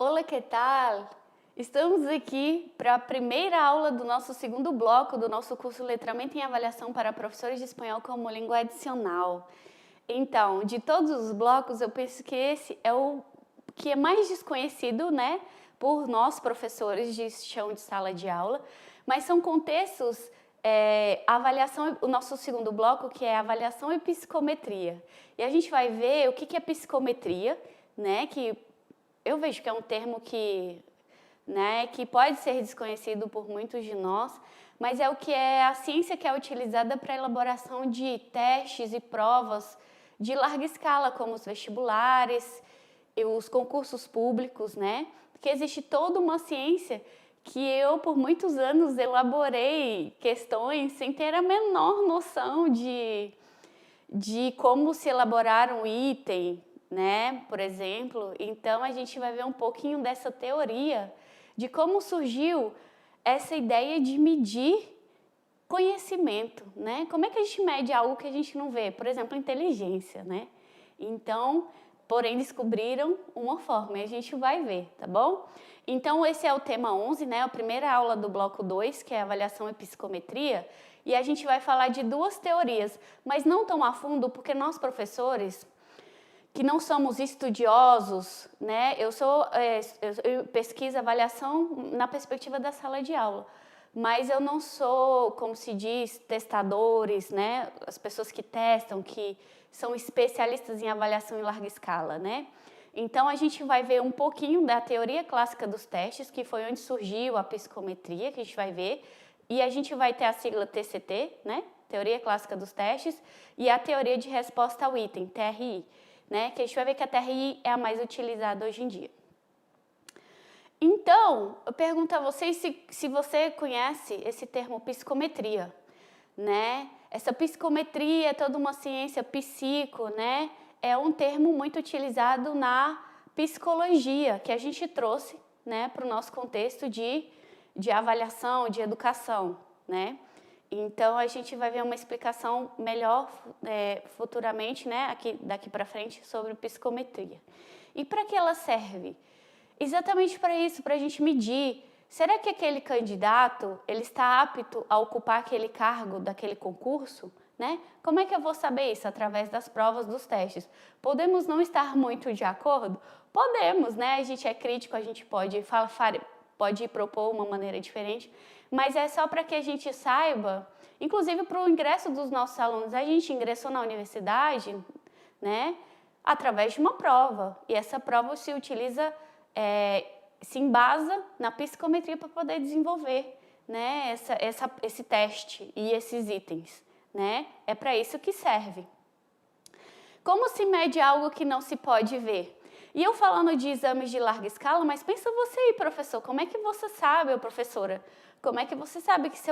Olá, que tal? Estamos aqui para a primeira aula do nosso segundo bloco do nosso curso Letramento em Avaliação para Professores de Espanhol como Língua Adicional. Então, de todos os blocos, eu penso que esse é o que é mais desconhecido, né, por nós professores de chão de sala de aula, mas são contextos, avaliação, o nosso segundo bloco, que é avaliação e psicometria. E a gente vai ver o que é psicometria, né, que eu vejo que é um termo que pode ser desconhecido por muitos de nós, mas é o que é a ciência que é utilizada para a elaboração de testes e provas de larga escala, como os vestibulares e os concursos públicos, né? Porque existe toda uma ciência que eu, por muitos anos, elaborei questões sem ter a menor noção de como se elaborar um item, né? Por exemplo. Então, a gente vai ver um pouquinho dessa teoria de como surgiu essa ideia de medir conhecimento, né? Como é que a gente mede algo que a gente não vê? Por exemplo, inteligência, né? Então, porém, descobriram uma forma e a gente vai ver, tá bom? Então, esse é o tema 11, né? A primeira aula do bloco 2, que é avaliação e psicometria, e a gente vai falar de duas teorias, mas não tão a fundo, porque nós, professores, que não somos estudiosos, né? Eu pesquiso avaliação na perspectiva da sala de aula, mas eu não sou, como se diz, testadores, né? As pessoas que testam, que são especialistas em avaliação em larga escala, né? Então, a gente vai ver um pouquinho da teoria clássica dos testes, que foi onde surgiu a psicometria, que a gente vai ver, e a gente vai ter a sigla TCT, né? Teoria clássica dos testes, e a teoria de resposta ao item, TRI, né? Que a gente vai ver que a TRI é a mais utilizada hoje em dia. Então, eu pergunto a vocês se você conhece esse termo psicometria, né? Essa psicometria é toda uma ciência psico, né? É um termo muito utilizado na psicologia, que a gente trouxe, né, para o nosso contexto de avaliação, de educação, né? Então, a gente vai ver uma explicação melhor futuramente, né, daqui para frente, sobre psicometria. E para que ela serve? Exatamente para isso, para a gente medir. Será que aquele candidato ele está apto a ocupar aquele cargo daquele concurso? Né? Como é que eu vou saber isso? Através das provas dos testes. Podemos não estar muito de acordo? Podemos, né? A gente é crítico, a gente pode propor uma maneira diferente, mas é só para que a gente saiba, inclusive para o ingresso dos nossos alunos. A gente ingressou na universidade, né, através de uma prova, e essa prova se utiliza, se embasa na psicometria para poder desenvolver, né, esse teste e esses itens, né? É para isso que serve. Como se mede algo que não se pode ver? E eu falando de exames de larga escala, mas pensa você aí, professor, como é que você sabe, ou professora, como é que você sabe que se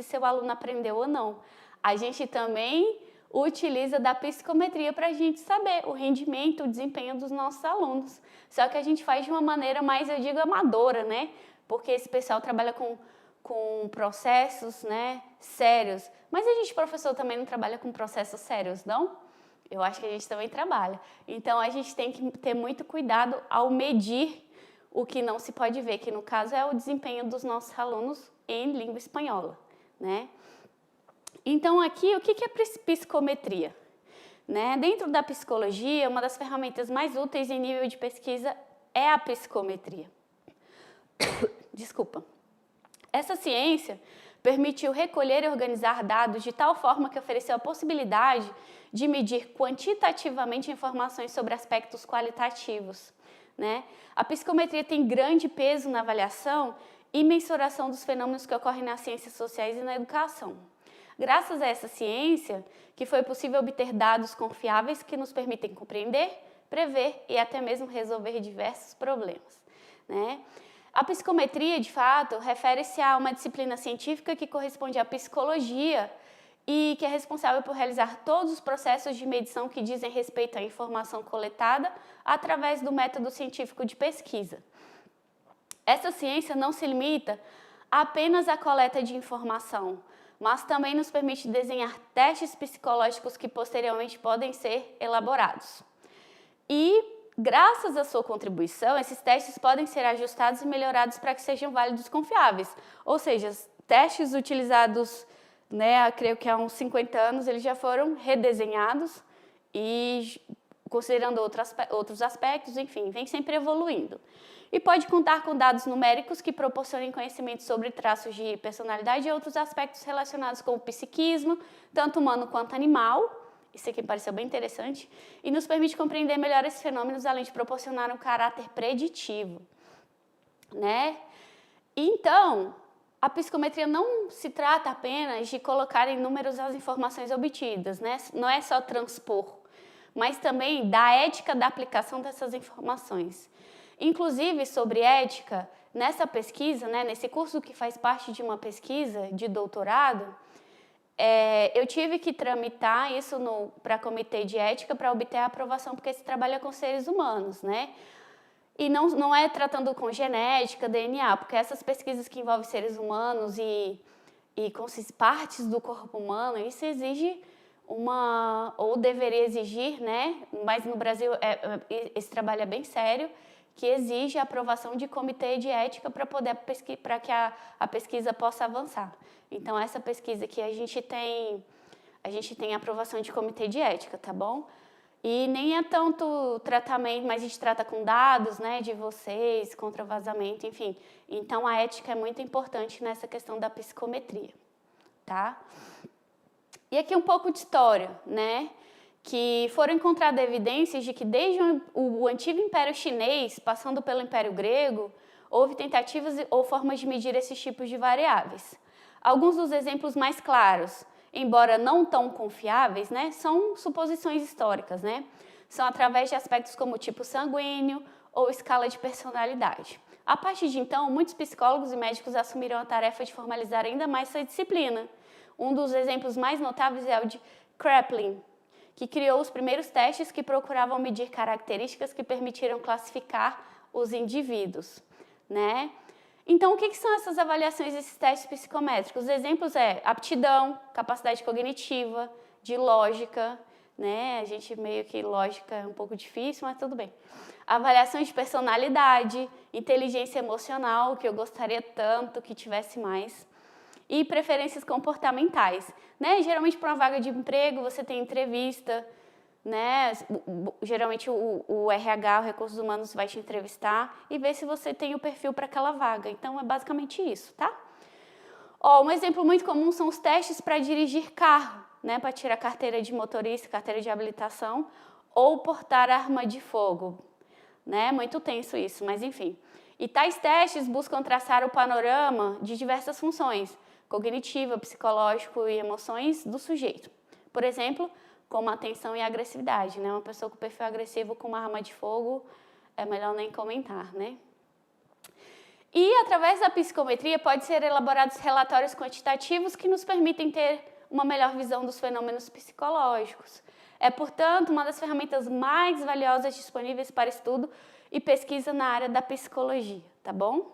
seu aluno aprendeu ou não? A gente também utiliza da psicometria para a gente saber o rendimento, o desempenho dos nossos alunos. Só que a gente faz de uma maneira mais, eu digo, amadora, né? Porque esse pessoal trabalha com processos, né, sérios. Mas a gente, professor, também não trabalha com processos sérios, não? Eu acho que a gente também trabalha. Então, a gente tem que ter muito cuidado ao medir o que não se pode ver, que no caso é o desempenho dos nossos alunos em língua espanhola, né? Então, aqui, o que é psicometria? Né? Dentro da psicologia, uma das ferramentas mais úteis em nível de pesquisa é a psicometria. Desculpa. Essa ciência permitiu recolher e organizar dados de tal forma que ofereceu a possibilidade de medir quantitativamente informações sobre aspectos qualitativos, né? A psicometria tem grande peso na avaliação e mensuração dos fenômenos que ocorrem nas ciências sociais e na educação. Graças a essa ciência, que foi possível obter dados confiáveis que nos permitem compreender, prever e até mesmo resolver diversos problemas, né? A psicometria, de fato, refere-se a uma disciplina científica que corresponde à psicologia e que é responsável por realizar todos os processos de medição que dizem respeito à informação coletada através do método científico de pesquisa. Essa ciência não se limita apenas à coleta de informação, mas também nos permite desenhar testes psicológicos que posteriormente podem ser elaborados. E graças à sua contribuição, esses testes podem ser ajustados e melhorados para que sejam válidos e confiáveis. Ou seja, os testes utilizados, né, creio que há uns 50 anos, eles já foram redesenhados e considerando outros aspectos, enfim, vem sempre evoluindo. E pode contar com dados numéricos que proporcionem conhecimento sobre traços de personalidade e outros aspectos relacionados com o psiquismo, tanto humano quanto animal. Isso aqui me pareceu bem interessante. E nos permite compreender melhor esses fenômenos, além de proporcionar um caráter preditivo, né? Então, a psicometria não se trata apenas de colocar em números as informações obtidas, né? Não é só transpor, mas também da ética da aplicação dessas informações. Inclusive, sobre ética, nessa pesquisa, né, nesse curso que faz parte de uma pesquisa de doutorado, eu tive que tramitar isso para comitê de ética para obter a aprovação, porque se trabalha com seres humanos, né? E não é tratando com genética, DNA, porque essas pesquisas que envolvem seres humanos e com partes do corpo humano, isso exige ou deveria exigir, né? Mas no Brasil esse trabalho é bem sério, que exige a aprovação de comitê de ética para que a pesquisa possa avançar. Então, essa pesquisa aqui a gente tem aprovação de comitê de ética, tá bom? E nem é tanto tratamento, mas a gente trata com dados, né, de vocês, contra vazamento, enfim. Então, a ética é muito importante nessa questão da psicometria, tá? E aqui um pouco de história, né? Que foram encontradas evidências de que desde o antigo Império Chinês, passando pelo Império Grego, houve tentativas ou formas de medir esses tipos de variáveis. Alguns dos exemplos mais claros, embora não tão confiáveis, né, são suposições históricas, né? São através de aspectos como tipo sanguíneo ou escala de personalidade. A partir de então, muitos psicólogos e médicos assumiram a tarefa de formalizar ainda mais essa disciplina. Um dos exemplos mais notáveis é o de Kraepelin, que criou os primeiros testes que procuravam medir características que permitiram classificar os indivíduos, né? Então, o que são essas avaliações desses testes psicométricos? Os exemplos aptidão, capacidade cognitiva, de lógica, né? A gente meio que lógica é um pouco difícil, mas tudo bem. Avaliações de personalidade, inteligência emocional, que eu gostaria tanto que tivesse mais, e preferências comportamentais, né? Geralmente para uma vaga de emprego você tem entrevista, né? Geralmente o RH, o Recursos Humanos, vai te entrevistar e ver se você tem o perfil para aquela vaga. Então é basicamente isso, tá? Um exemplo muito comum são os testes para dirigir carro, né? Para tirar carteira de motorista, carteira de habilitação ou portar arma de fogo, né? Muito tenso isso, mas enfim. E tais testes buscam traçar o panorama de diversas funções, cognitiva, psicológico e emoções do sujeito. Por exemplo, como atenção e agressividade, né? Uma pessoa com perfil agressivo com uma arma de fogo é melhor nem comentar, né? E através da psicometria pode ser elaborados relatórios quantitativos que nos permitem ter uma melhor visão dos fenômenos psicológicos. É, portanto, uma das ferramentas mais valiosas disponíveis para estudo e pesquisa na área da psicologia, tá bom?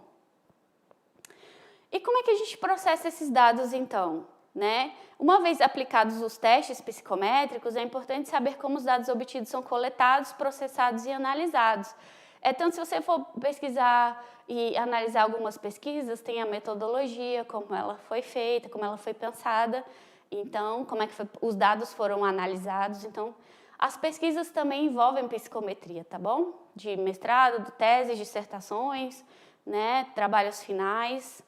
E como é que a gente processa esses dados, então? Né? Uma vez aplicados os testes psicométricos, é importante saber como os dados obtidos são coletados, processados e analisados. Tanto se você for pesquisar e analisar algumas pesquisas, tem a metodologia, como ela foi feita, como ela foi pensada, então, como é que os dados foram analisados. Então, as pesquisas também envolvem psicometria, tá bom? De mestrado, de teses, dissertações, né? Trabalhos finais.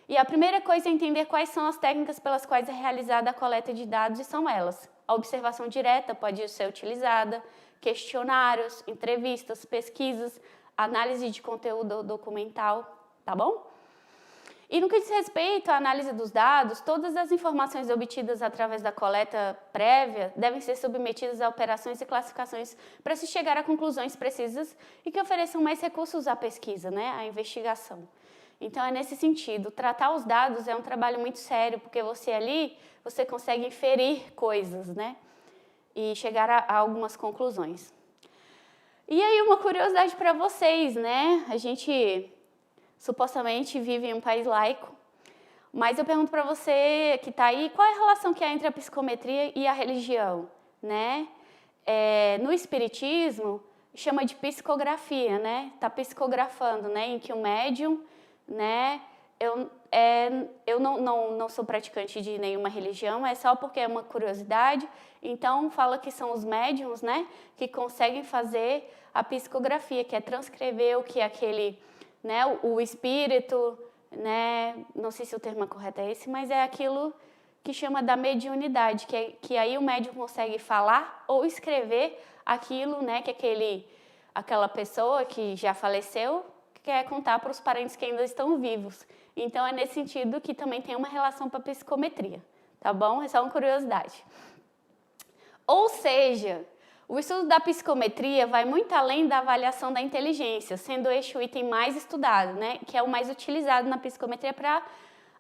E a primeira coisa é entender quais são as técnicas pelas quais é realizada a coleta de dados, e são elas. A observação direta pode ser utilizada, questionários, entrevistas, pesquisas, análise de conteúdo documental, tá bom? E no que diz respeito à análise dos dados, todas as informações obtidas através da coleta prévia devem ser submetidas a operações e classificações para se chegar a conclusões precisas e que ofereçam mais recursos à pesquisa, né, à investigação. Então, é nesse sentido, tratar os dados é um trabalho muito sério, porque você consegue inferir coisas, né? E chegar a algumas conclusões. E aí, uma curiosidade para vocês, né? A gente supostamente vive em um país laico, mas eu pergunto para você que está aí, qual é a relação que há entre a psicometria e a religião, né? No Espiritismo, chama de psicografia, né? Tá psicografando, né? Em que o médium, né? Eu não sou praticante de nenhuma religião, é só porque é uma curiosidade. Então, fala que são os médiums, né? Que conseguem fazer a psicografia, que é transcrever o que aquele, né? O espírito, né? Não sei se o termo correto é esse, mas é aquilo que chama da mediunidade, que aí o médium consegue falar ou escrever aquilo, né? Que aquela pessoa que já faleceu quer contar para os parentes que ainda estão vivos. Então, é nesse sentido que também tem uma relação com a psicometria, tá bom? É só uma curiosidade. Ou seja, o estudo da psicometria vai muito além da avaliação da inteligência, sendo este o item mais estudado, né? Que é o mais utilizado na psicometria para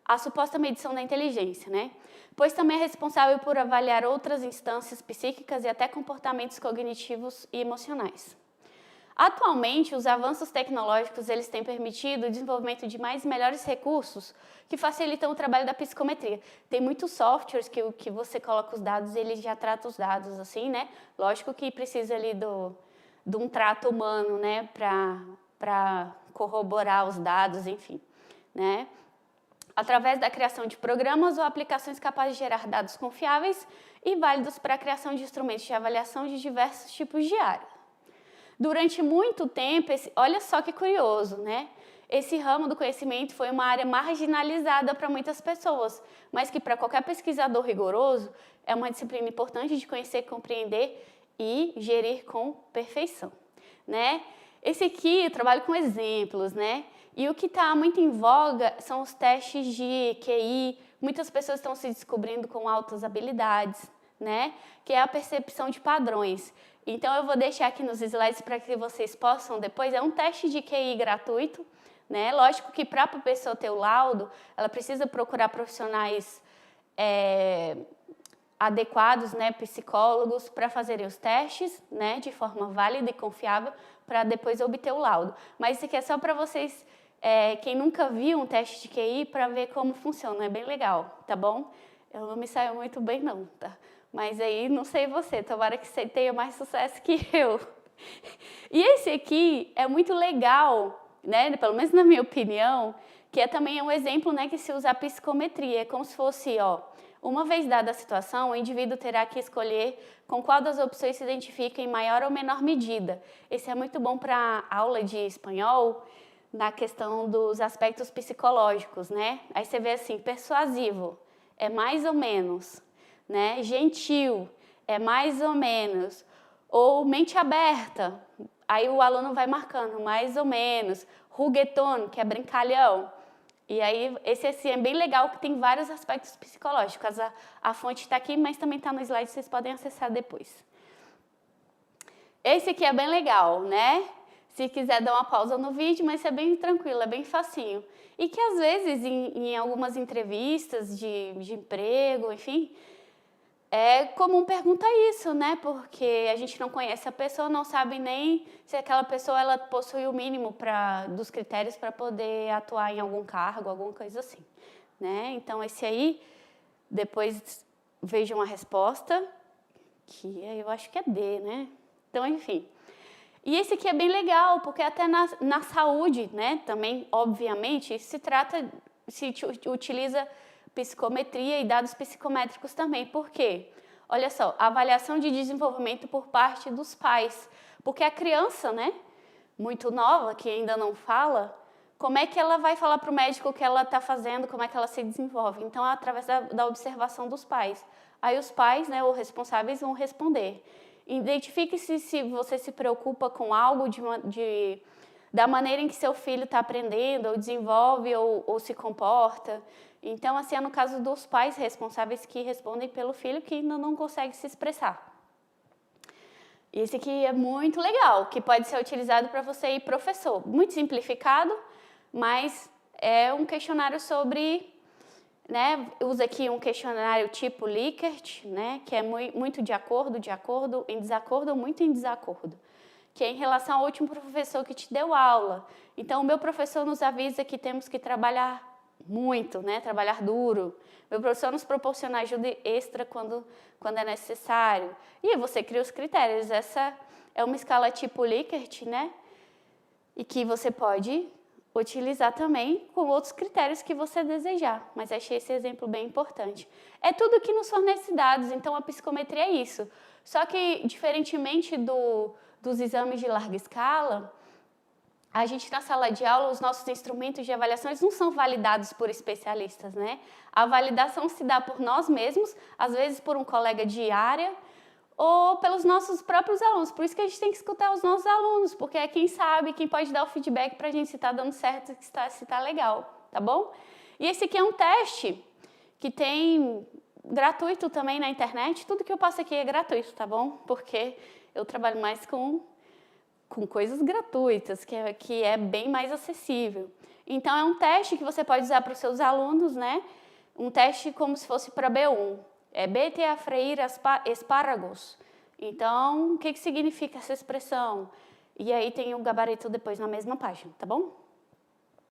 a suposta medição da inteligência, né? Pois também é responsável por avaliar outras instâncias psíquicas e até comportamentos cognitivos e emocionais. Atualmente, os avanços tecnológicos eles têm permitido o desenvolvimento de mais e melhores recursos que facilitam o trabalho da psicometria. Tem muitos softwares que você coloca os dados e ele já trata os dados assim, né? Lógico que precisa ali de um trato humano, né? Para corroborar os dados, enfim, né? Através da criação de programas ou aplicações capazes de gerar dados confiáveis e válidos para a criação de instrumentos de avaliação de diversos tipos de áreas. Durante muito tempo, olha só que curioso, né? Esse ramo do conhecimento foi uma área marginalizada para muitas pessoas, mas que para qualquer pesquisador rigoroso é uma disciplina importante de conhecer, compreender e gerir com perfeição, né? Esse aqui eu trabalho com exemplos, né? E o que está muito em voga são os testes de QI. Muitas pessoas estão se descobrindo com altas habilidades, né? Que é a percepção de padrões. Então, eu vou deixar aqui nos slides para que vocês possam depois. É um teste de QI gratuito, né? Lógico que para a pessoa ter o laudo, ela precisa procurar profissionais adequados, né? Psicólogos, para fazerem os testes, né? De forma válida e confiável, para depois obter o laudo. Mas isso aqui é só para vocês, quem nunca viu um teste de QI, para ver como funciona. É bem legal, tá bom? Eu não me saio muito bem, não, tá? Mas aí, não sei você, tomara que você tenha mais sucesso que eu. E esse aqui é muito legal, né? Pelo menos na minha opinião, que também um exemplo, né, que se usa a psicometria. É como se fosse, ó, uma vez dada a situação, o indivíduo terá que escolher com qual das opções se identifica em maior ou menor medida. Esse é muito bom para aula de espanhol, na questão dos aspectos psicológicos, né? Aí você vê assim, persuasivo, é mais ou menos, né? Gentil, é mais ou menos. Ou mente aberta, aí o aluno vai marcando, mais ou menos. Ruguetón, que é brincalhão. E aí, esse assim, é bem legal, que tem vários aspectos psicológicos. A fonte está aqui, mas também está no slide, vocês podem acessar depois. Esse aqui é bem legal, né? Se quiser dar uma pausa no vídeo, mas é bem tranquilo, é bem facinho. E que às vezes, em algumas entrevistas de emprego, enfim, é comum perguntar isso, né? Porque a gente não conhece a pessoa, não sabe nem se aquela pessoa ela possui o mínimo dos critérios para poder atuar em algum cargo, alguma coisa assim, né? Então, esse aí, depois vejam a resposta, que eu acho que é D, né? Então, enfim. E esse aqui é bem legal, porque até na saúde, né? Também, obviamente, se utiliza psicometria e dados psicométricos também. Por quê? Olha só, avaliação de desenvolvimento por parte dos pais. Porque a criança, né, muito nova, que ainda não fala, como é que ela vai falar para o médico o que ela está fazendo, como é que ela se desenvolve? Então, é através da observação dos pais. Aí os pais, né, ou responsáveis, vão responder. Identifique-se se você se preocupa com algo da maneira em que seu filho está aprendendo, ou desenvolve, ou se comporta. Então, assim, é no caso dos pais responsáveis que respondem pelo filho que ainda não consegue se expressar. Esse aqui é muito legal, que pode ser utilizado para você ir professor. Muito simplificado, mas é um questionário sobre, né, usa aqui um questionário tipo Likert, né, que é muito de acordo, em desacordo ou muito em desacordo, que é em relação ao último professor que te deu aula. Então, o meu professor nos avisa que temos que trabalhar muito, né, trabalhar duro. Meu professor nos proporciona ajuda extra quando é necessário. E você cria os critérios. É uma escala tipo Likert, né? E que você pode utilizar também com outros critérios que você desejar, mas achei esse exemplo bem importante. É tudo que nos fornece dados, então a psicometria é isso. Só que, diferentemente dos exames de larga escala, a gente na sala de aula, os nossos instrumentos de avaliação, eles não são validados por especialistas, né? A validação se dá por nós mesmos, às vezes por um colega de área, ou pelos nossos próprios alunos. Por isso que a gente tem que escutar os nossos alunos, porque é quem sabe, quem pode dar o feedback para a gente se está dando certo, se está legal, tá bom? E esse aqui é um teste que tem gratuito também na internet. Tudo que eu passo aqui é gratuito, tá bom? Porque eu trabalho mais com coisas gratuitas, que é bem mais acessível. Então, é um teste que você pode usar para os seus alunos, né? Um teste como se fosse para B1. É bete a freír espárragos. Então, o que significa essa expressão? E aí tem o gabarito depois na mesma página, tá bom?